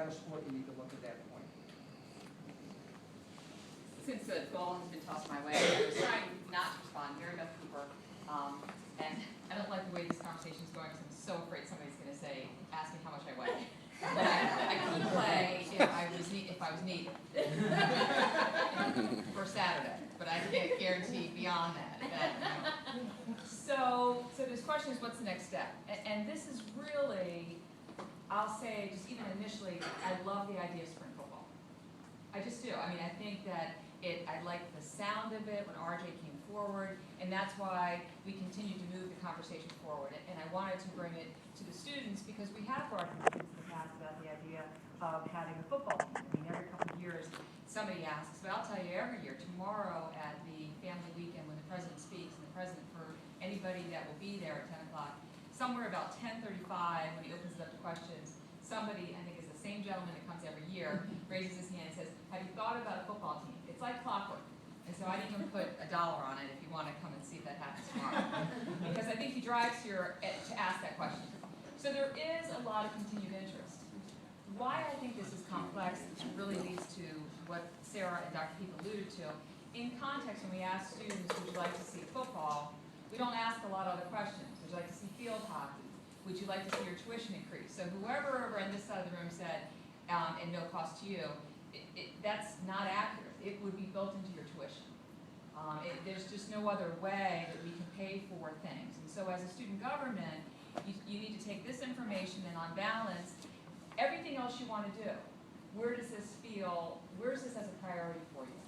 whatever sport you need to look at that point. Since the ball has been tossed my way, I was trying not to respond. Mary Beth Cooper, and I don't like the way this conversation is going because I'm so afraid somebody's going to say, ask me how much I weigh. But I could play if I was needed for Saturday, but I can't guarantee beyond that. So this question is, what's the next step? And this is really, I'll say, just even initially, I love the idea of spring football. I just do. I mean, I think that I like the sound of it when RJ came forward, and that's why we continue to move the conversation forward. And I wanted to bring it to the students because we have brought in the students in the past about the idea of having a football team. I mean, every couple of years somebody asks, but I'll tell you every year, tomorrow at the family weekend when the president speaks, and the president, for anybody that will be there at 10 o'clock, somewhere about 10:35 when he opens it up to questions, somebody, I think it's the same gentleman that comes every year, raises his hand and says, have you thought about a football team? It's like clockwork. And so I didn't even put $1 on it if you want to come and see if that happens tomorrow. Because I think he drives here to ask that question. So there is a lot of continued interest. Why I think this is complex really leads to what Sarah and Dr. Heath alluded to. In context, when we ask students, would you like to see football, we don't ask a lot of other questions. Would you like to see field hockey? Would you like to see your tuition increase? So whoever over on this side of the room said, and no cost to you, that's not accurate. It would be built into your tuition. There's just no other way that we can pay for things. And so as a student government, you need to take this information and on balance, everything else you want to do. Where does this as a priority for you?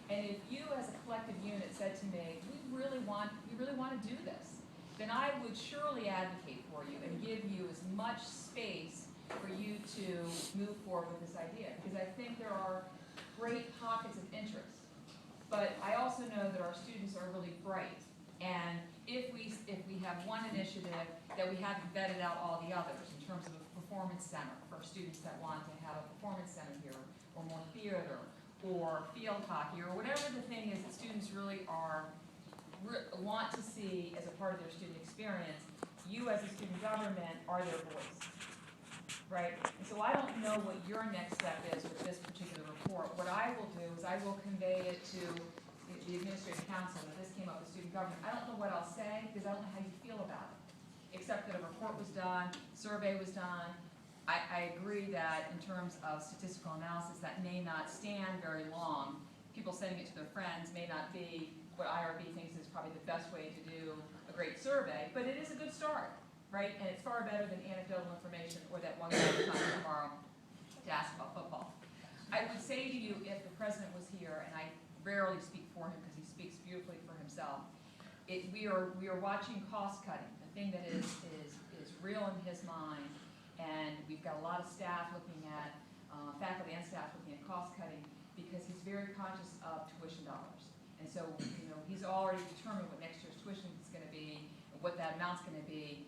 And if you as a collective unit said to me, we really want to do this, then I would surely advocate for you and give you as much space for you to move forward with this idea. Because I think there are great pockets of interest. But I also know that our students are really bright. And if we have one initiative, that we haven't vetted out all the others in terms of a performance center for students that want to have a performance center here, or more theater, or field hockey, or whatever the thing is that students really want to see as a part of their student experience, you as a student government are their voice. Right? And so I don't know what your next step is with this particular report. What I will do is I will convey it to the administrative council that this came up with student government. I don't know what I'll say because I don't know how you feel about it, except that a report was done, survey was done. I agree that in terms of statistical analysis, that may not stand very long. People sending it to their friends may not be what IRB thinks is probably the best way to do a great survey, but it is a good start. Right? And it's far better than anecdotal information or that one guy who's coming tomorrow to ask about football. I would say to you, if the president was here, and I rarely speak for him because he speaks beautifully for himself, we are watching cost cutting, a thing that is real in his mind, and we've got a lot of staff looking at, faculty and staff looking at cost cutting because he's very conscious of tuition dollars. And so, he's already determined what next year's tuition is going to be, and what that amount's going to be.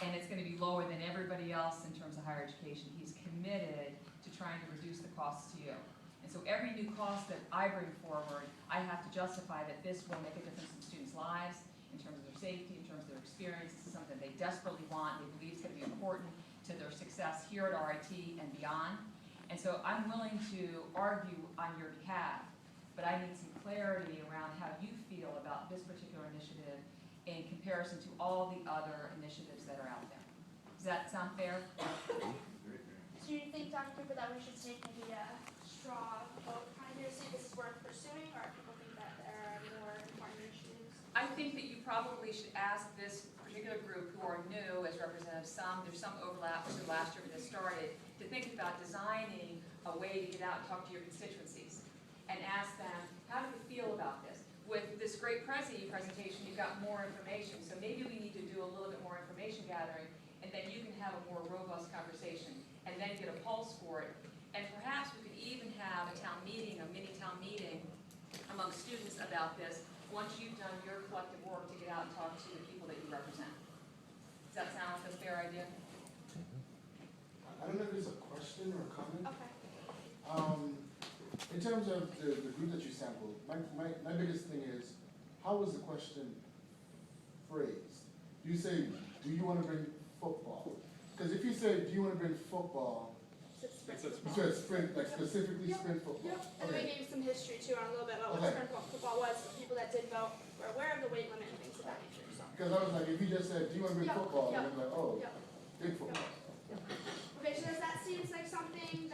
And it's going to be lower than everybody else in terms of higher education. He's committed to trying to reduce the costs to you. And so every new cost that I bring forward, I have to justify that this will make a difference in students' lives, in terms of their safety, in terms of their experience. This is something they desperately want. They believe it's going to be important to their success here at RIT and beyond. And so I'm willing to argue on your behalf, but I need some clarity around how you feel about this particular initiative in comparison to all the other initiatives that are out there. Does that sound fair? So you think, Dr. Cooper, that we should take maybe a straw vote kind of here, see if this is worth pursuing, or people think that there are more important initiatives? I think that you probably should ask this particular group who are new as representatives, there's some overlap with last year when this started, to think about designing a way to get out and talk to your constituencies and ask them, how do you feel about this? With this great presentation, you've got more information, so maybe we need to do a little bit more information gathering, and then you can have a more robust conversation, and then get a pulse for it. And perhaps we could even have a town meeting, a mini town meeting among students about this, once you've done your collective work to get out and talk to the people that you represent. Does that sound like a fair idea? I don't know if there's a question or a comment. Okay. In terms of the group that you sampled, my biggest thing is, how was the question phrased? Do you say, do you want to bring football? Because if you say, do you want to bring football, football. So it's sprint, like specifically Yep. sprint football? Yep, and then we Okay. gave some history too on a little bit about what Okay. sprint football was, so people that did vote were aware of the weight limit and things of that nature, so. Because I was like, if you just said, do you want to bring Yep, football? yep, And I'm like, oh, yep. big football. Okay, so does that seems like something